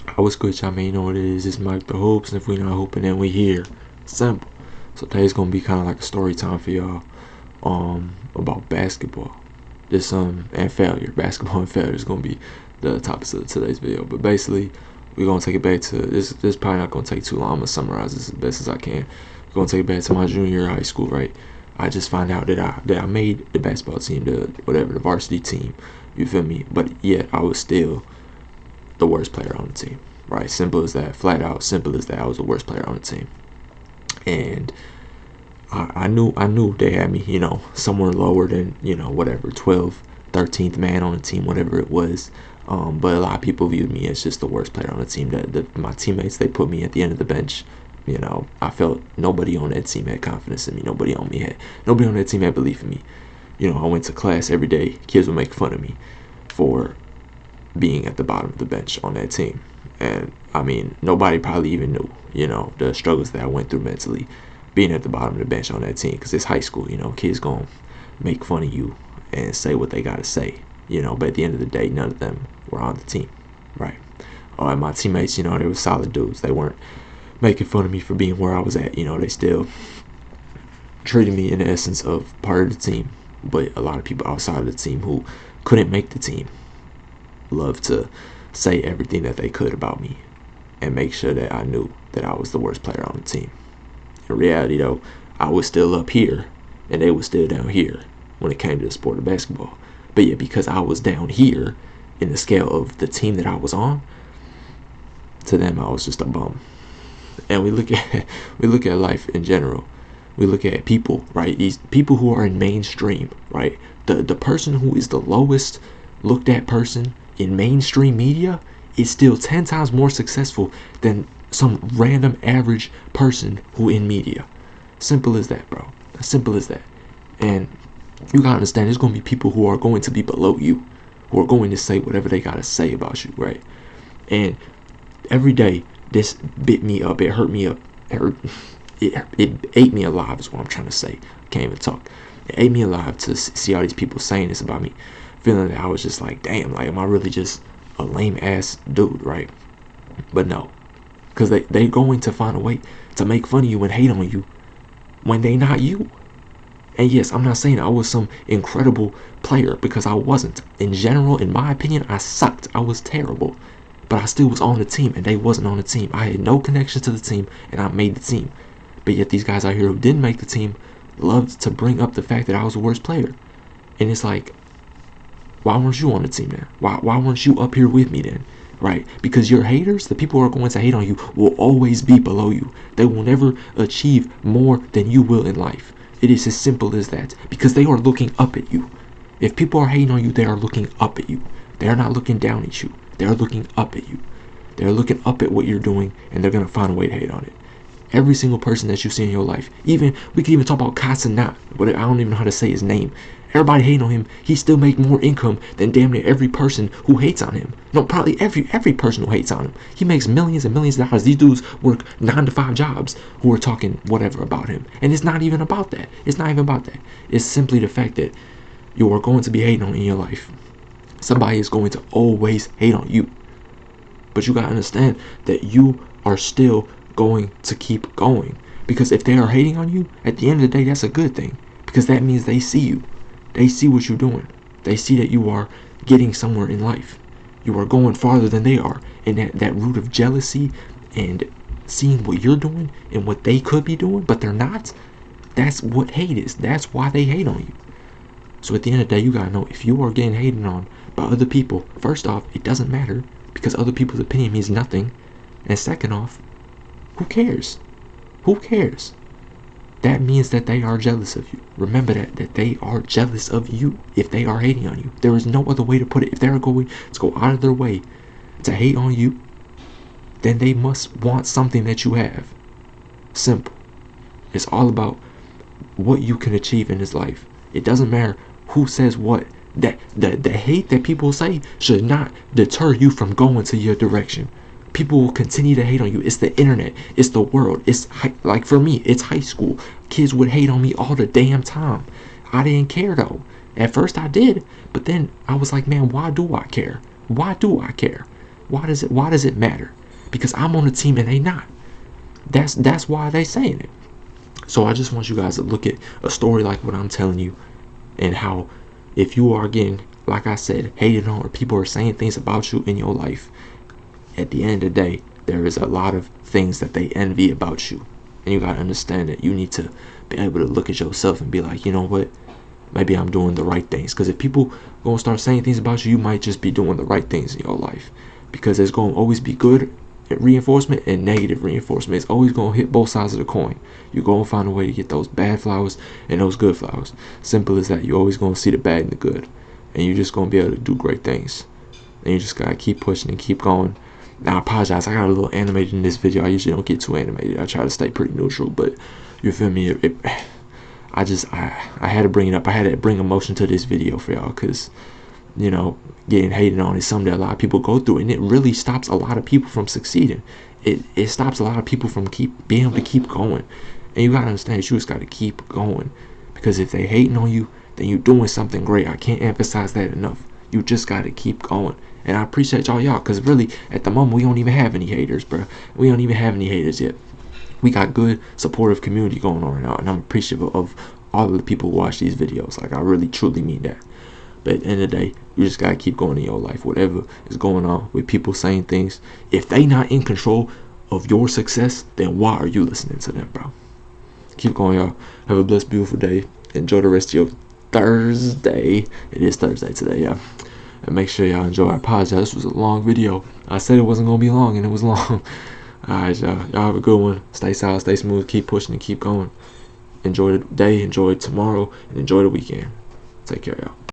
I was good, y'all, man. You know what it is. It's Mike the Hoops, and if we not hooping, then we here. Simple. So today's gonna be kind of like a story time for y'all. About basketball. This and failure. Basketball and failure is gonna be the topics of today's video. But basically, we're gonna take it back to this. This probably not gonna take too long. I'm gonna summarize this as best as I can. We're gonna take it back to my junior year of high school, right? I just found out that I made the basketball team, the varsity team. You feel me? But yet I was still the worst player on the team. Right? Simple as that. Flat out simple as that. I was the worst player on the team. And I knew they had me, somewhere lower than, whatever, 12th, 13th man on the team, whatever it was. But a lot of people viewed me as just the worst player on the team. My teammates, they put me at the end of the bench. I felt nobody on that team had confidence in me. Nobody on that team had belief in me. I went to class every day. Kids would make fun of me for being at the bottom of the bench on that team. And I mean, nobody probably even knew, the struggles that I went through mentally being at the bottom of the bench on that team, because it's high school. Kids gonna make fun of you and say what they gotta say, but at the end of the day, none of them were on the team, right? And my teammates, they were solid dudes. They weren't making fun of me for being where I was at. They still treated me in the essence of part of the team. But a lot of people outside of the team who couldn't make the team loved to say everything that they could about me and make sure that I knew that I was the worst player on the team. In reality, though, I was still up here and they were still down here when it came to the sport of basketball. But yeah, because I was down here in the scale of the team that I was on, to them I was just a bum. And we look at life in general. We look at people, right? These people who are in mainstream, right? The person who is the lowest looked at person in mainstream media is still 10 times more successful than some random average person who in media. Simple as that, bro. Simple as that. And you gotta understand, there's gonna be people who are going to be below you, who are going to say whatever they gotta say about you, right? And every day this bit me up, it hurt me up, it ate me alive is what I'm trying to say. I can't even talk. It ate me alive to see all these people saying this about me, feeling that I was just like, damn, like, am I really just a lame ass dude, right? But no, because they're going to find a way to make fun of you and hate on you when they not you. And yes, I'm not saying I was some incredible player, because I wasn't. In general, in my opinion, I sucked. I was terrible. But I still was on the team and they wasn't on the team. I had no connection to the team and I made the team. But yet these guys out here who didn't make the team loved to bring up the fact that I was the worst player. And it's like, why weren't you on the team then? Why weren't you up here with me then? Right? Because your haters, the people who are going to hate on you, will always be below you. They will never achieve more than you will in life. It is as simple as that. Because they are looking up at you. If people are hating on you, they are looking up at you. They are not looking down at you. They're looking up at you. They're looking up at what you're doing, and they're going to find a way to hate on it. Every single person that you see in your life, we could even talk about Casanat, but I don't even know how to say his name. Everybody hating on him. He still make more income than damn near every person who hates on him. No, probably every person who hates on him. He makes millions and millions of dollars. These dudes work 9 to 5 jobs who are talking whatever about him. And it's not even about that. It's not even about that. It's simply the fact that you are going to be hating on in your life. Somebody is going to always hate on you. But you gotta understand that you are still going to keep going. Because if they are hating on you, at the end of the day, that's a good thing. Because that means they see you. They see what you're doing. They see that you are getting somewhere in life. You are going farther than they are. And that root of jealousy and seeing what you're doing and what they could be doing, but they're not, that's what hate is. That's why they hate on you. So at the end of the day, you gotta know, if you are getting hated on by other people, first off, it doesn't matter, because other people's opinion means nothing. And second off, who cares? Who cares? That means that they are jealous of you. Remember that they are jealous of you if they are hating on you. There is no other way to put it. If they're going to go out of their way to hate on you, then they must want something that you have. Simple. It's all about what you can achieve in this life. It doesn't matter who says what. That the hate that people say should not deter you from going to your direction. People will continue to hate on you. It's the internet. It's the world. It's like, for me, it's high school. Kids would hate on me all the damn time. I didn't care though. At first I did, but then I was like, man, why do I care? Why do I care? Why does it matter? Because I'm on the team and they not. That's why they saying it. So I just want you guys to look at a story like what I'm telling you, and how if you are getting, like I said, hated on, or people are saying things about you in your life, at the end of the day, there is a lot of things that they envy about you. And you gotta understand that you need to be able to look at yourself and be like, you know what? Maybe I'm doing the right things. Because if people gonna start saying things about you, you might just be doing the right things in your life. Because there's gonna always be good reinforcement and negative reinforcement. It's always gonna hit both sides of the coin. You're gonna find a way to get those bad flowers and those good flowers. Simple as that. You're always gonna see the bad and the good, and you're just gonna be able to do great things. And you just gotta keep pushing and keep going. Now I apologize, I got a little animated in this video. I usually don't get too animated. I try to stay pretty neutral, but you feel me? I had to bring it up. I had to bring emotion to this video for y'all, because you know, getting hated on is something that a lot of people go through, and it really stops a lot of people from succeeding. It stops a lot of people from being able to keep going. And you gotta understand that you just gotta keep going, because if they hating on you, then you're doing something great. I can't emphasize that enough. You just gotta keep going. And I appreciate y'all, because really at the moment we don't even have any haters, bro. We don't even have any haters yet. We got good supportive community going on right now, and I'm appreciative of all of the people who watch these videos. Like, I really truly mean that. But at the end of the day, you just gotta keep going in your life. Whatever is going on with people saying things, if they not in control of your success, then why are you listening to them, bro? Keep going, y'all. Have a blessed, beautiful day. Enjoy the rest of your Thursday. It is Thursday today, yeah. And make sure y'all enjoy. I apologize. This was a long video. I said it wasn't gonna be long, and it was long. Alright, y'all. Y'all have a good one. Stay solid, stay smooth, keep pushing and keep going. Enjoy the day, enjoy tomorrow, and enjoy the weekend. Take care, y'all.